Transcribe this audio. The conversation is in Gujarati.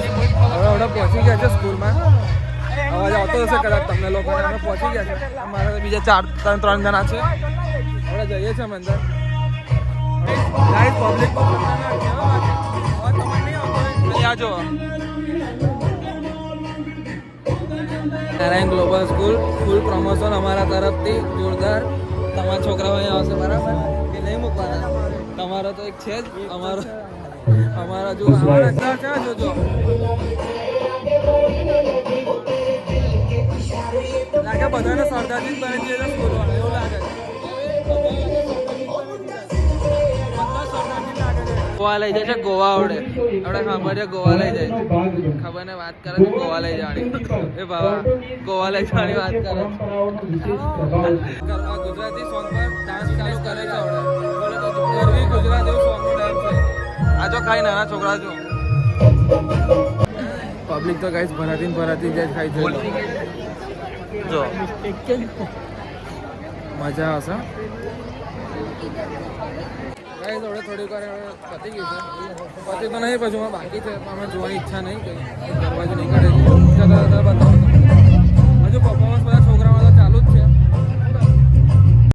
હવે પહોંચી ગયા છે સ્કૂલમાં. અવાજ આવતો હશે કદાચ તમને લોકોને. અમે પહોંચી ગયા છે. અમારા બીજા 3 જણા છે. હવે જઈએ છીએ અમે અંદર. પબ્લિક અહીંયા જો નારાયણ ગ્લોબલ સ્કૂલ ફૂલ પ્રમોશન અમારા તરફથી જોરદાર. તમારા છોકરાઓ અહીંયા આવશે બરાબર કે નહીં મૂકવાના? તમારો તો એક છે જ. અમારા જો જોજો લાગે બધાને સરદારજી જ બની જઈએ સ્કૂલવાળા એવું લાગે છે. ગોવા લઈ જાય છે. ગોવા આવડે આપણે સાંભળીએ ગોવા લઈ જાય ખબર ને વાત કરે છે. ગોવા લઈ જવાની એ બાબા ગોવા લઈ જવાની વાત કરે છે. ગુજરાતી સોંગ પર ડાન્સ ચાલુ કરે છે. આવડે ગુજરાતી સોંગ નો ડાન્સ છે. આ જો ખાઈ નાના છોકરા જો પબ્લિક તો ગાઈસ ભરાતી જાય ખાઈ જો મજા આવશે. ગાઈસ હવે થોડીક વાર પતી ગયું છે. પતી તો નહીં પછી બાકી છે. અમે જોવાની ઈચ્છા નહીં કરી દરવાજો નહીં કાઢે બતાવો. હજુ પરફોર્મન્સ બધા છોકરાઓ